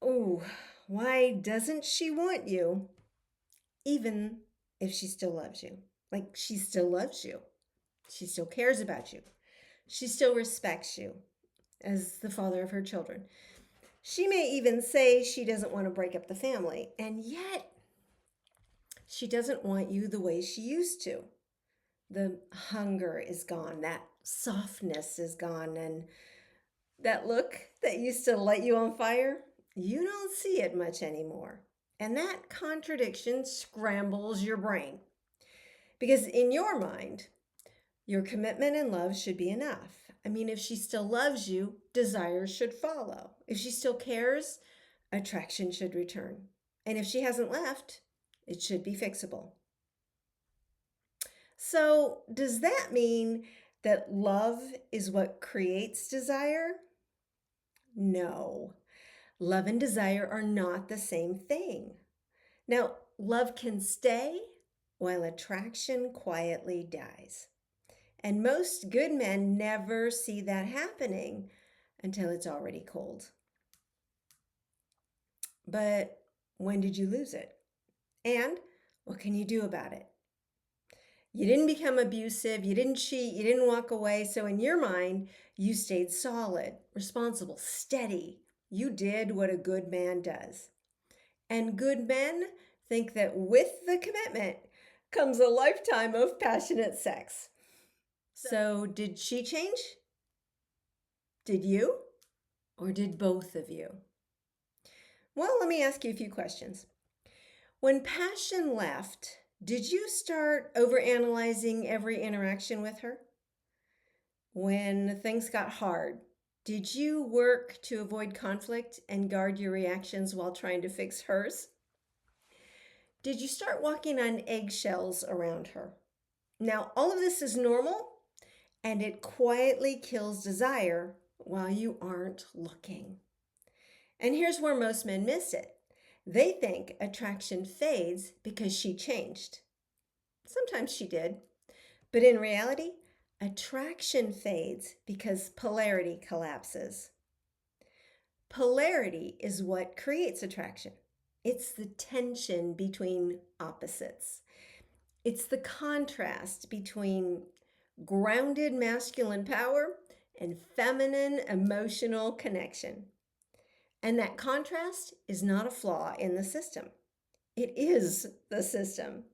Ooh, why doesn't she want you, even if she still loves you? Like, she still loves you. She still cares about you. She still respects you as the father of her children. She may even say she doesn't want to break up the family, and yet she doesn't want you the way she used to. The hunger is gone, that softness is gone, and that look that used to light you on fire, you don't see it much anymore. And that contradiction scrambles your brain because in your mind, your commitment and love should be enough. I mean, if she still loves you, desire should follow. If she still cares, attraction should return. And if she hasn't left, it should be fixable. So, does that mean that love is what creates desire? No. Love and desire are not the same thing. Now, love can stay while attraction quietly dies. And most good men never see that happening until it's already cold. But when did you lose it? And what can you do about it? You didn't become abusive, you didn't cheat, you didn't walk away. So, in your mind, you stayed solid, responsible, steady. You did what a good man does. And good men think that with the commitment comes a lifetime of passionate sex. So, did she change? Did you? Or did both of you? Well, let me ask you a few questions. When passion left, did you start overanalyzing every interaction with her? When things got hard, did you work to avoid conflict and guard your reactions while trying to fix hers? Did you start walking on eggshells around her? Now, all of this is normal and it quietly kills desire while you aren't looking. And here's where most men miss it. They think attraction fades because she changed. Sometimes she did. But in reality, attraction fades because polarity collapses. Polarity is what creates attraction. It's the tension between opposites. It's the contrast between grounded masculine power and feminine emotional connection. And that contrast is not a flaw in the system. It is the system.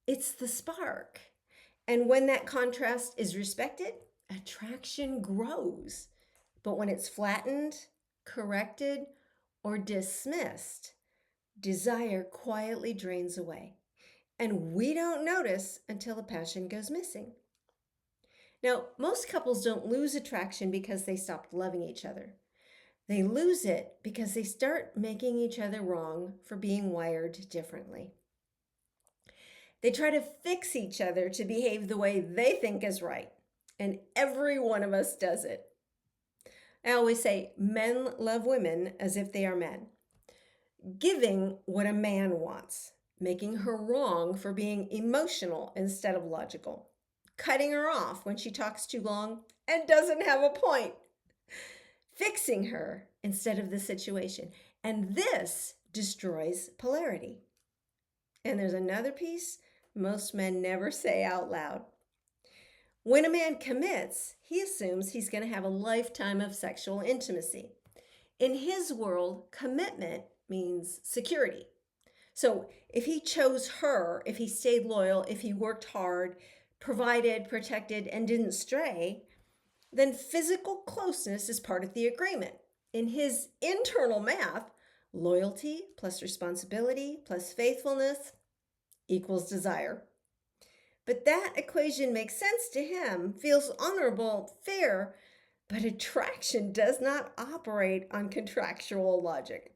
It's the spark. And when that contrast is respected, attraction grows. But when it's flattened, corrected, or dismissed, desire quietly drains away. And we don't notice until the passion goes missing. Now, most couples don't lose attraction because they stopped loving each other. They lose it because they start making each other wrong for being wired differently. They try to fix each other to behave the way they think is right. And every one of us does it. I always say men love women as if they are men, giving what a man wants, making her wrong for being emotional instead of logical, cutting her off when she talks too long and doesn't have a point, fixing her instead of the situation. And this destroys polarity. And there's another piece most men never say out loud. When a man commits, he assumes he's going to have a lifetime of sexual intimacy. In his world, commitment means security. So if he chose her, if he stayed loyal, if he worked hard, provided, protected, and didn't stray, then physical closeness is part of the agreement. In his internal math, loyalty plus responsibility plus faithfulness equals desire. But that equation makes sense to him, feels honorable, fair, but attraction does not operate on contractual logic.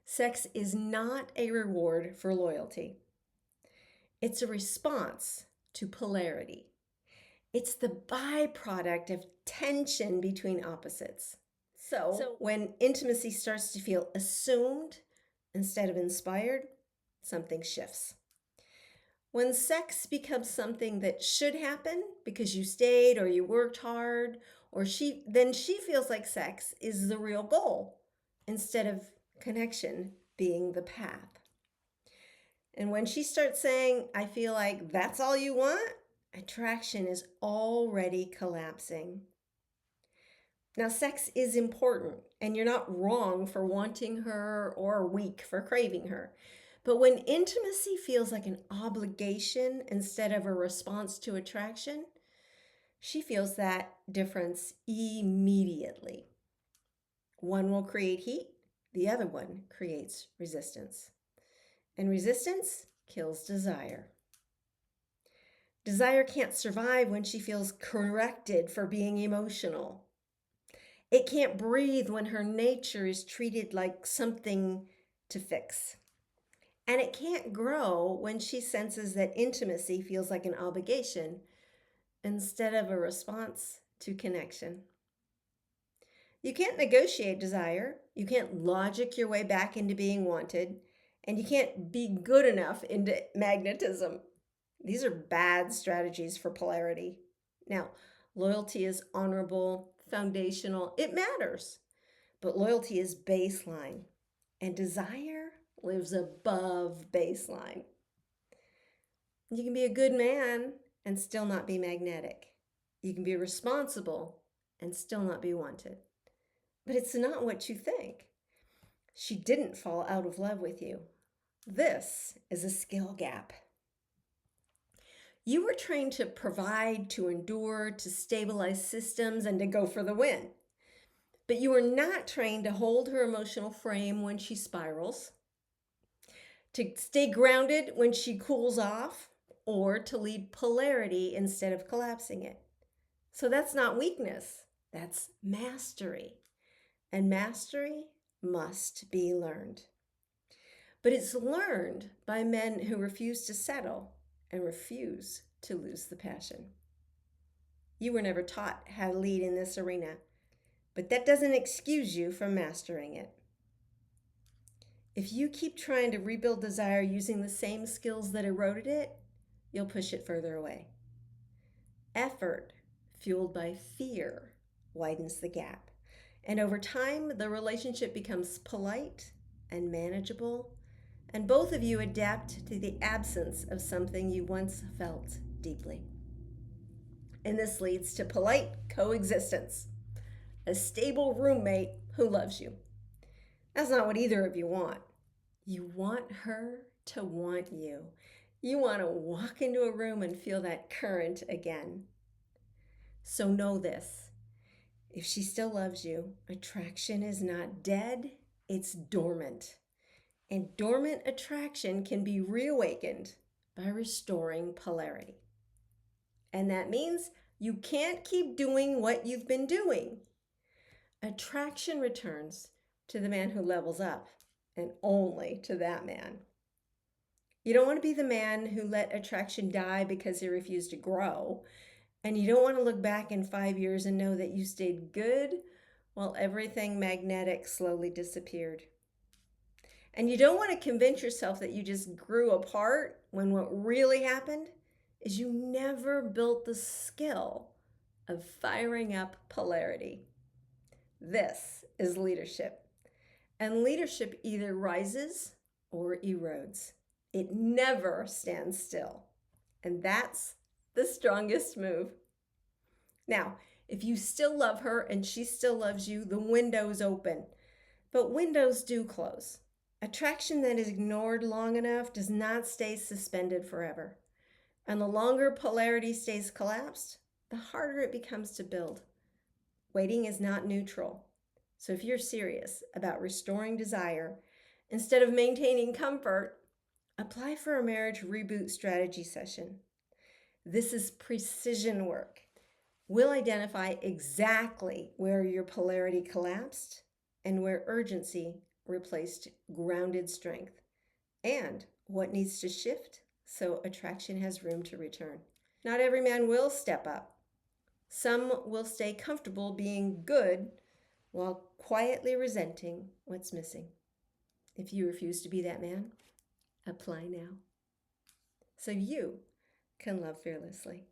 Sex is not a reward for loyalty. It's a response to polarity. It's the byproduct of tension between opposites. So when intimacy starts to feel assumed instead of inspired, something shifts. When sex becomes something that should happen because you stayed or you worked hard or she feels like sex is the real goal instead of connection being the path. And when she starts saying, I feel like that's all you want, attraction is already collapsing. Now, sex is important, and you're not wrong for wanting her or weak for craving her. But when intimacy feels like an obligation instead of a response to attraction, she feels that difference immediately. One will create heat, the other one creates resistance. And resistance kills desire. Desire can't survive when she feels corrected for being emotional. It can't breathe when her nature is treated like something to fix. And it can't grow when she senses that intimacy feels like an obligation instead of a response to connection. You can't negotiate desire. You can't logic your way back into being wanted. And you can't be good enough into magnetism. These are bad strategies for polarity. Now, loyalty is honorable, foundational, it matters. But loyalty is baseline, and desire lives above baseline. You can be a good man and still not be magnetic. You can be responsible and still not be wanted. But it's not what you think. She didn't fall out of love with you. This is a skill gap. You were trained to provide, to endure, to stabilize systems, and to go for the win. But you were not trained to hold her emotional frame when she spirals, to stay grounded when she cools off, or to lead polarity instead of collapsing it. So that's not weakness, that's mastery. And mastery must be learned. But it's learned by men who refuse to settle and refuse to lose the passion. You were never taught how to lead in this arena, but that doesn't excuse you from mastering it. If you keep trying to rebuild desire using the same skills that eroded it, you'll push it further away. Effort, fueled by fear, widens the gap. And over time, the relationship becomes polite and manageable, and both of you adapt to the absence of something you once felt deeply. And this leads to polite coexistence, a stable roommate who loves you. That's not what either of you want. You want her to want you. You want to walk into a room and feel that current again. So know this. If she still loves you, attraction is not dead, it's dormant. And dormant attraction can be reawakened by restoring polarity. And that means you can't keep doing what you've been doing. Attraction returns to the man who levels up, and only to that man. You don't want to be the man who let attraction die because he refused to grow. And you don't want to look back in 5 years and know that you stayed good while everything magnetic slowly disappeared. And you don't want to convince yourself that you just grew apart when what really happened is you never built the skill of firing up polarity. This is leadership. And leadership either rises or erodes. It never stands still. And that's the strongest move. Now, if you still love her and she still loves you, the window's open. But windows do close. Attraction that is ignored long enough does not stay suspended forever. And the longer polarity stays collapsed, the harder it becomes to build. Waiting is not neutral. So if you're serious about restoring desire, instead of maintaining comfort, apply for a marriage reboot strategy session. This is precision work. We'll identify exactly where your polarity collapsed and where urgency replaced grounded strength, and what needs to shift so attraction has room to return. Not every man will step up. Some will stay comfortable being good while quietly resenting what's missing. If you refuse to be that man, apply now so you can love fearlessly.